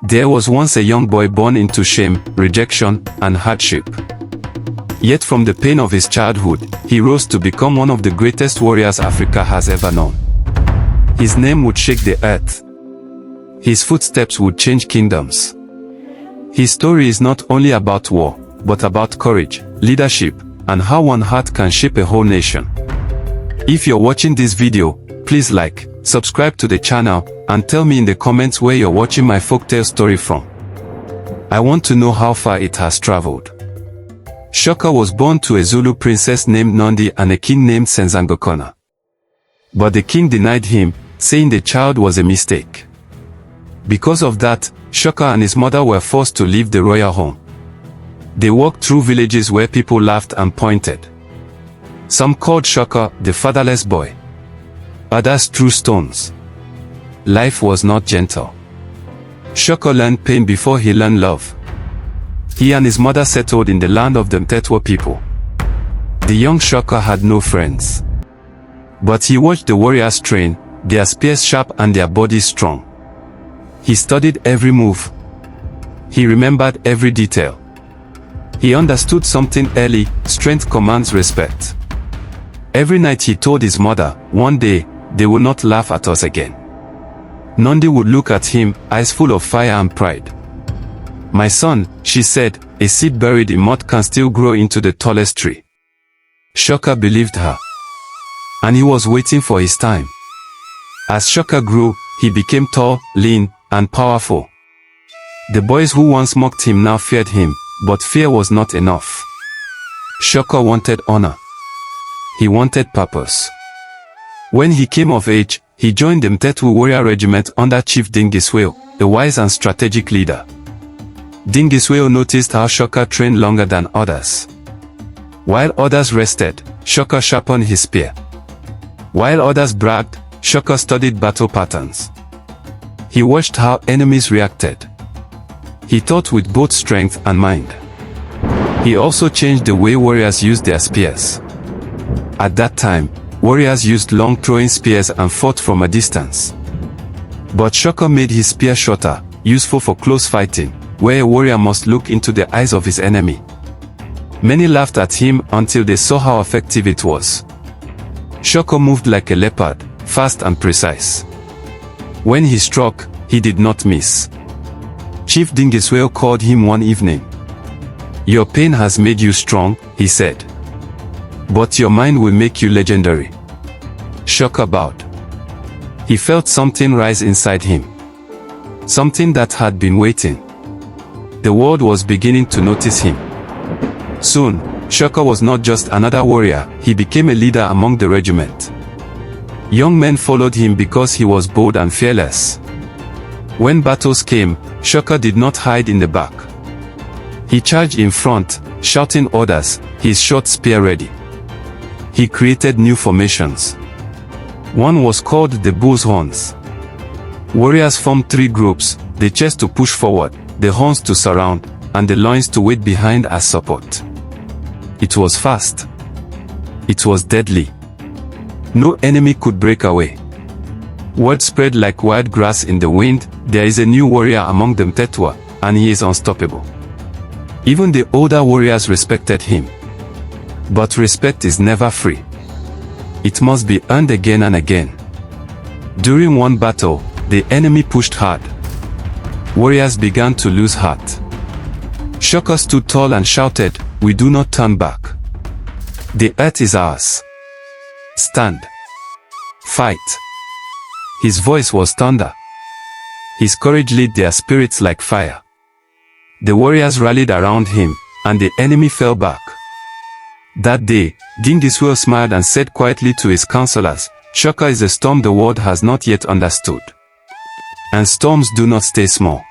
There was once a young boy born into shame, rejection, and hardship. Yet from the pain of his childhood, he rose to become one of the greatest warriors Africa has ever known. His name would shake the earth. His footsteps would change kingdoms. His story is not only about war, but about courage, leadership, and how one heart can shape a whole nation. If you're watching this video, please like, subscribe to the channel, and tell me in the comments where you're watching my folktale story from. I want to know how far it has traveled. Shaka was born to a Zulu princess named Nondi and a king named Senzangakona. But the king denied him, saying the child was a mistake. Because of that, Shaka and his mother were forced to leave the royal home. They walked through villages where people laughed and pointed. Some called Shaka the fatherless boy. Others threw stones. Life was not gentle. Shaka learned pain before he learned love. He and his mother settled in the land of the Mtetwa people. The young Shaka had no friends. But he watched the warriors train, their spears sharp and their bodies strong. He studied every move. He remembered every detail. He understood something early: strength commands respect. Every night he told his mother, one day, they would not laugh at us again. Nondi would look at him, eyes full of fire and pride. My son, she said, a seed buried in mud can still grow into the tallest tree. Shaka believed her. And he was waiting for his time. As Shaka grew, he became tall, lean, and powerful. The boys who once mocked him now feared him, but fear was not enough. Shaka wanted honor. He wanted purpose. When he came of age, he joined the Mtetwa warrior regiment under Chief Dingiswayo, a wise and strategic leader. Dingiswayo noticed how Shaka trained longer than others. While others rested, Shaka sharpened his spear. While others bragged, Shaka studied battle patterns. He watched how enemies reacted. He thought with both strength and mind. He also changed the way warriors used their spears. At that time, warriors used long throwing spears and fought from a distance. But Shaka made his spear shorter, useful for close fighting, where a warrior must look into the eyes of his enemy. Many laughed at him until they saw how effective it was. Shaka moved like a leopard, fast and precise. When he struck, he did not miss. Chief Dingiswayo called him one evening. Your pain has made you strong, he said. But your mind will make you legendary. Shaka bowed. He felt something rise inside him. Something that had been waiting. The world was beginning to notice him. Soon, Shaka was not just another warrior, he became a leader among the regiment. Young men followed him because he was bold and fearless. When battles came, Shaka did not hide in the back. He charged in front, shouting orders, his short spear ready. He created new formations. One was called the bull's horns. Warriors formed three groups, the chest to push forward, the horns to surround, and the loins to wait behind as support. It was fast. It was deadly. No enemy could break away. Word spread like wild grass in the wind, there is a new warrior among the Mtetwa, and he is unstoppable. Even the older warriors respected him. But respect is never free. It must be earned again and again. During one battle, the enemy pushed hard. Warriors began to lose heart. Shaka stood tall and shouted, we do not turn back. The earth is ours. Stand. Fight. His voice was thunder. His courage lit their spirits like fire. The warriors rallied around him, and the enemy fell back. That day, Dingiswayo smiled and said quietly to his counselors, Shaka is a storm the world has not yet understood. And storms do not stay small.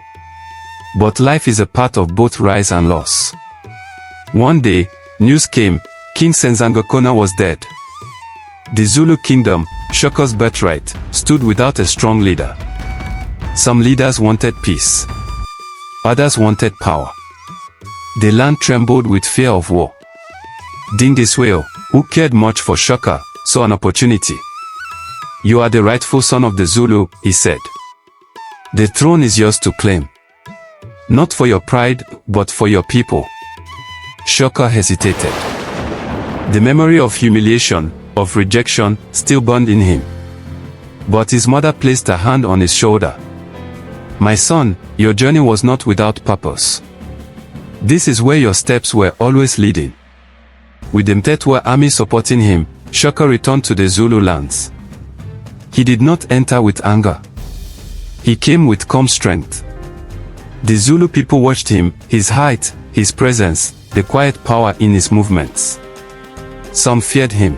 But life is a part of both rise and loss. One day, news came, King Senzangakona was dead. The Zulu kingdom, Shaka's birthright, stood without a strong leader. Some leaders wanted peace. Others wanted power. The land trembled with fear of war. Dingiswayo, who cared much for Shaka, saw an opportunity. You are the rightful son of the Zulu, he said. The throne is yours to claim. Not for your pride, but for your people. Shaka hesitated. The memory of humiliation, of rejection, still burned in him. But his mother placed a hand on his shoulder. My son, your journey was not without purpose. This is where your steps were always leading. With the Mtetwa army supporting him, Shaka returned to the Zulu lands. He did not enter with anger. He came with calm strength. The Zulu people watched him, his height, his presence, the quiet power in his movements. Some feared him.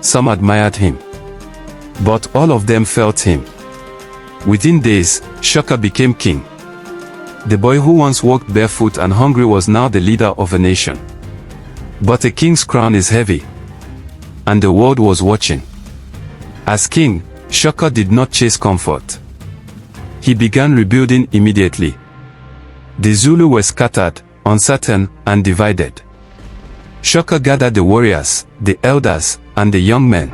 Some admired him. But all of them felt him. Within days, Shaka became king. The boy who once walked barefoot and hungry was now the leader of a nation. But a king's crown is heavy. And the world was watching. As king, Shaka did not chase comfort. He began rebuilding immediately. The Zulu were scattered, uncertain, and divided. Shaka gathered the warriors, the elders, and the young men.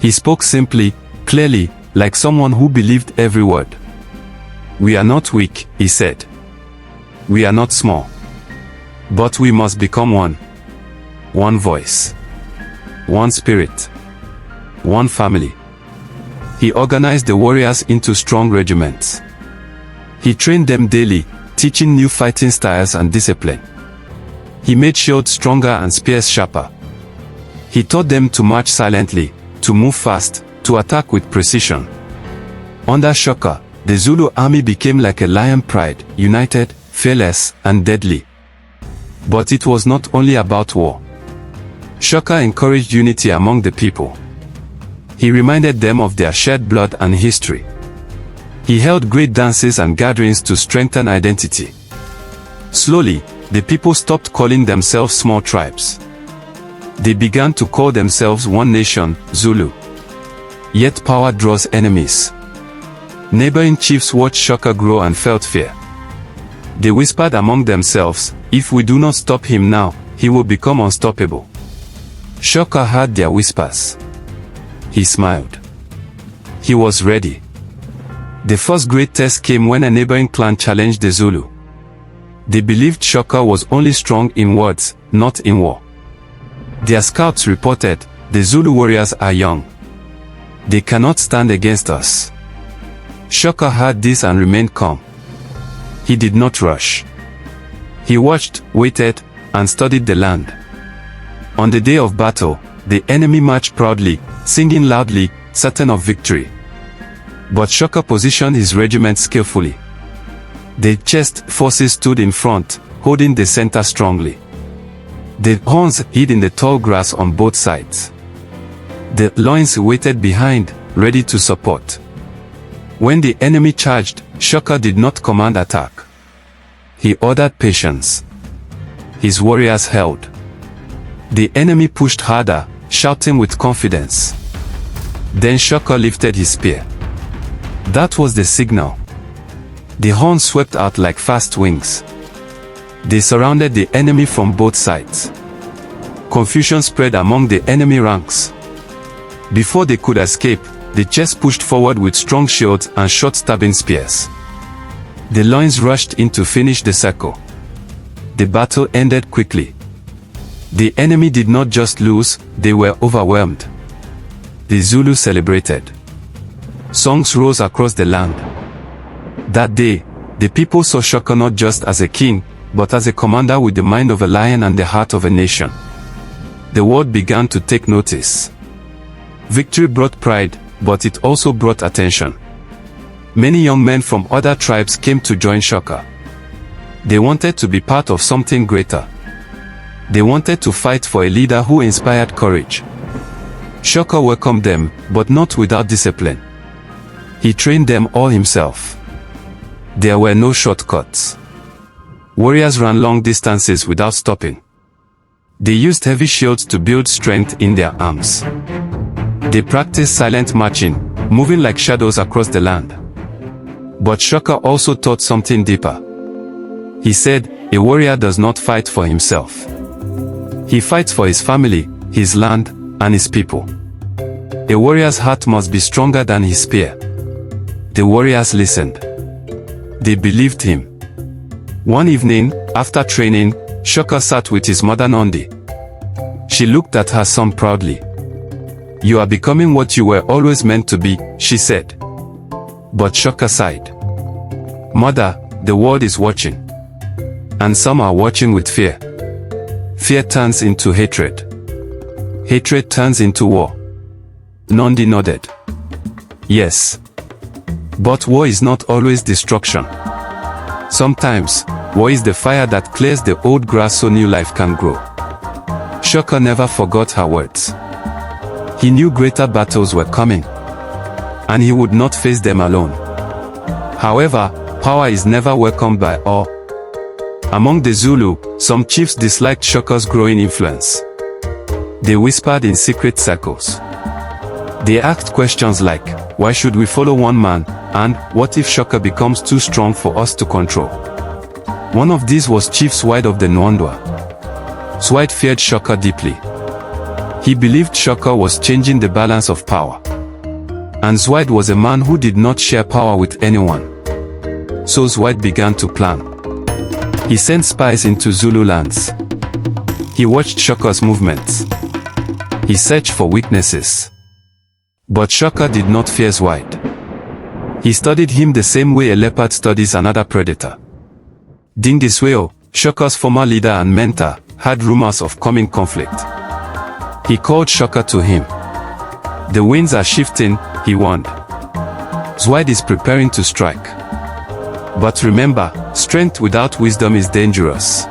He spoke simply, clearly, like someone who believed every word. We are not weak, he said. We are not small. But we must become one. One voice. One spirit. One family. He organized the warriors into strong regiments. He trained them daily, teaching new fighting styles and discipline. He made shields stronger and spears sharper. He taught them to march silently, to move fast, to attack with precision. Under Shaka, the Zulu army became like a lion pride, united, fearless, and deadly. But it was not only about war. Shaka encouraged unity among the people. He reminded them of their shared blood and history. He held great dances and gatherings to strengthen identity. Slowly, the people stopped calling themselves small tribes. They began to call themselves one nation, Zulu. Yet power draws enemies. Neighboring chiefs watched Shaka grow and felt fear. They whispered among themselves, if we do not stop him now, he will become unstoppable. Shaka heard their whispers. He smiled. He was ready. The first great test came when a neighboring clan challenged the Zulu. They believed Shaka was only strong in words, not in war. Their scouts reported, the Zulu warriors are young. They cannot stand against us. Shaka heard this and remained calm. He did not rush. He watched, waited, and studied the land. On the day of battle, the enemy marched proudly, singing loudly, certain of victory. But Shaka positioned his regiment skillfully. The chest forces stood in front, holding the center strongly. The horns hid in the tall grass on both sides. The loins waited behind, ready to support. When the enemy charged, Shaka did not command attack. He ordered patience. His warriors held. The enemy pushed harder, shouting with confidence. Then Shaka lifted his spear. That was the signal. The horns swept out like fast wings. They surrounded the enemy from both sides. Confusion spread among the enemy ranks. Before they could escape, the chest pushed forward with strong shields and short stabbing spears. The loins rushed in to finish the circle. The battle ended quickly. The enemy did not just lose, they were overwhelmed. The Zulu celebrated. Songs rose across the land. That day, the people saw Shaka not just as a king, but as a commander with the mind of a lion and the heart of a nation. The world began to take notice. Victory brought pride, but it also brought attention. Many young men from other tribes came to join Shaka. They wanted to be part of something greater. They wanted to fight for a leader who inspired courage. Shaka welcomed them, but not without discipline. He trained them all himself. There were no shortcuts. Warriors ran long distances without stopping. They used heavy shields to build strength in their arms. They practiced silent marching, moving like shadows across the land. But Shaka also taught something deeper. He said, a warrior does not fight for himself. He fights for his family, his land, and his people. A warrior's heart must be stronger than his spear. The warriors listened. They believed him. One evening, after training, Shaka sat with his mother Nandi. She looked at her son proudly. "You are becoming what you were always meant to be," she said. But Shaka sighed. "Mother, the world is watching. And some are watching with fear. Fear turns into hatred. Hatred turns into war." Nandi nodded. "Yes. But war is not always destruction. Sometimes, war is the fire that clears the old grass so new life can grow." Shaka never forgot her words. He knew greater battles were coming, and he would not face them alone. However, power is never welcomed by all. Among the Zulu, some chiefs disliked Shaka's growing influence. They whispered in secret circles. They asked questions like, "Why should we follow one man?" and "What if Shaka becomes too strong for us to control?" One of these was Chief Zwide of the Nwandwa. Zwide feared Shaka deeply. He believed Shaka was changing the balance of power. And Zwide was a man who did not share power with anyone. So Zwide began to plan. He sent spies into Zulu lands. He watched Shaka's movements. He searched for weaknesses. But Shaka did not fear Zwide. He studied him the same way a leopard studies another predator. Dingisweo, Shaka's former leader and mentor, had rumors of coming conflict. He called Shaka to him. "The winds are shifting," he warned. "Zwide is preparing to strike. But remember, strength without wisdom is dangerous."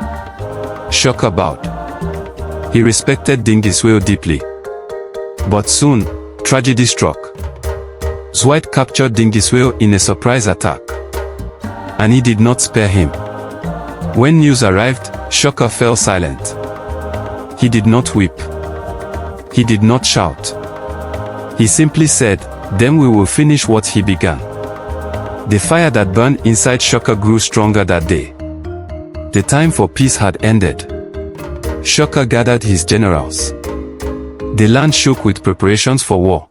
Shaka bowed. He respected Dingisweo deeply. But soon, tragedy struck. Zwide captured Dingisweo in a surprise attack. And he did not spare him. When news arrived, Shaka fell silent. He did not weep. He did not shout. He simply said, "Then we will finish what he began." The fire that burned inside Shaka grew stronger that day. The time for peace had ended. Shaka gathered his generals. The land shook with preparations for war.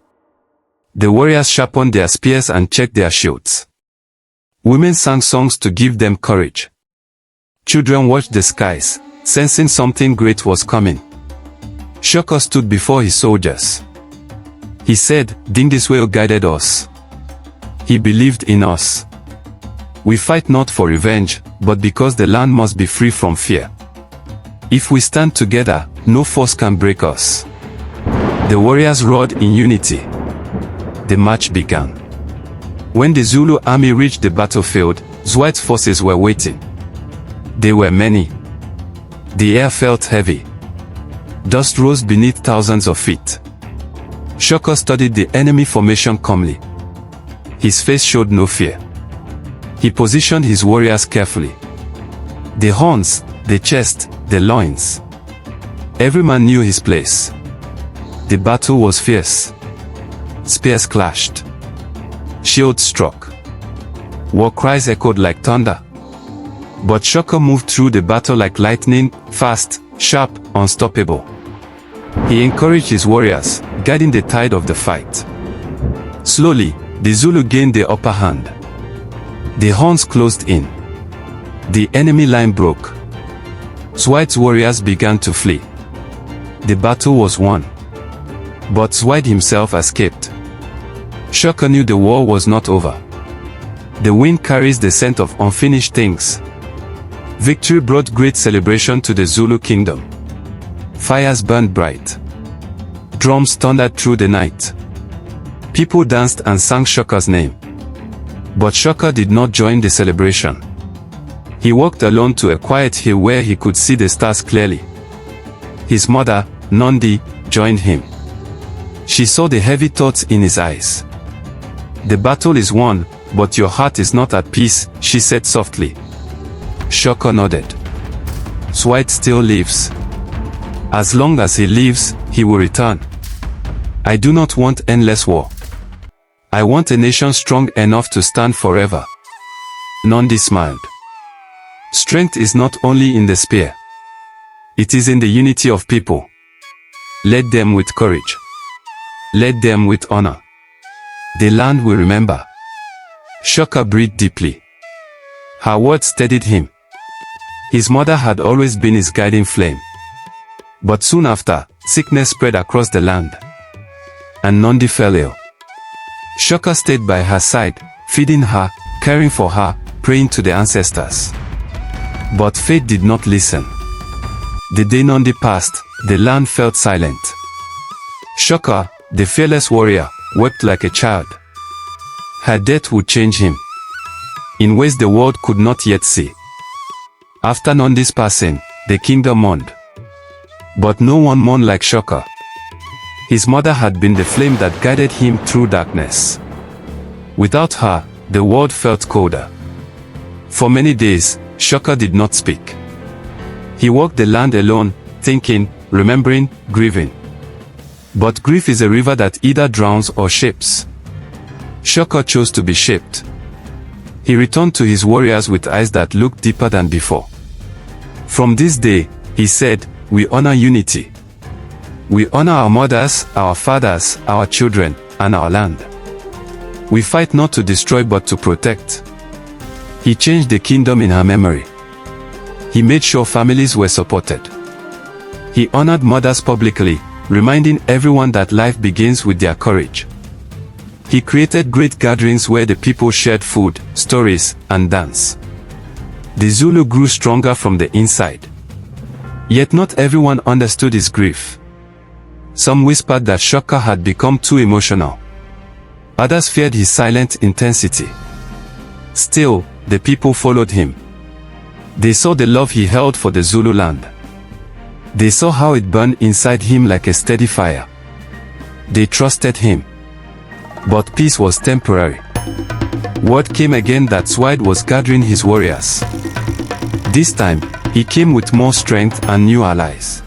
The warriors sharpened their spears and checked their shields. Women sang songs to give them courage. Children watched the skies, sensing something great was coming. Shaka stood before his soldiers. He said, "Dingisweo guided us. He believed in us. We fight not for revenge, but because the land must be free from fear. If we stand together, no force can break us." The warriors roared in unity. The march began. When the Zulu army reached the battlefield, Zwide's forces were waiting. They were many. The air felt heavy. Dust rose beneath thousands of feet. Shaka studied the enemy formation calmly. His face showed no fear. He positioned his warriors carefully. The horns, the chest, the loins. Every man knew his place. The battle was fierce. Spears clashed. Shields struck. War cries echoed like thunder. But Shaka moved through the battle like lightning, fast, sharp, unstoppable. He encouraged his warriors, guiding the tide of the fight. Slowly, the Zulu gained the upper hand. The horns closed in. The enemy line broke. Zwide's warriors began to flee. The battle was won. But Zwide himself escaped. Shaka knew the war was not over. The wind carries the scent of unfinished things. Victory brought great celebration to the Zulu kingdom. Fires burned bright. Drums thundered through the night. People danced and sang Shaka's name. But Shaka did not join the celebration. He walked alone to a quiet hill where he could see the stars clearly. His mother, Nandi, joined him. She saw the heavy thoughts in his eyes. "The battle is won, but your heart is not at peace," she said softly. Shaka nodded. "Zwide still lives. As long as he lives, he will return. I do not want endless war. I want a nation strong enough to stand forever." Nandi smiled. Strength is not only in the spear. It is in the unity of people. Lead them with courage. Lead them with honor. The land will remember. Shaka breathed deeply. Her words steadied him. His mother had always been his guiding flame. But soon after, sickness spread across the land, and Nondi fell ill. Shaka stayed by her side, feeding her, caring for her, praying to the ancestors. But fate did not listen. The day Nondi passed, the land felt silent. Shaka, the fearless warrior, wept like a child. Her death would change him in ways the world could not yet see. After Nondi's passing, the kingdom mourned. But no one mourned like Shaka. His mother had been the flame that guided him through darkness. Without her, the world felt colder. For many days, Shaka did not speak. He walked the land alone, thinking, remembering, grieving. But grief is a river that either drowns or shapes. Shaka chose to be shaped. He returned to his warriors with eyes that looked deeper than before. From this day, he said, we honor unity. We honor our mothers, our fathers, our children, and our land. We fight not to destroy but to protect. He changed the kingdom in her memory. He made sure families were supported. He honored mothers publicly, reminding everyone that life begins with their courage. He created great gatherings where the people shared food, stories, and dance. The Zulu grew stronger from the inside. Yet not everyone understood his grief. Some whispered that Shaka had become too emotional. Others feared his silent intensity. Still, the people followed him. They saw the love he held for the Zulu land. They saw how it burned inside him like a steady fire. They trusted him. But peace was temporary. Word came again that Swide was gathering his warriors. This time, he came with more strength and new allies.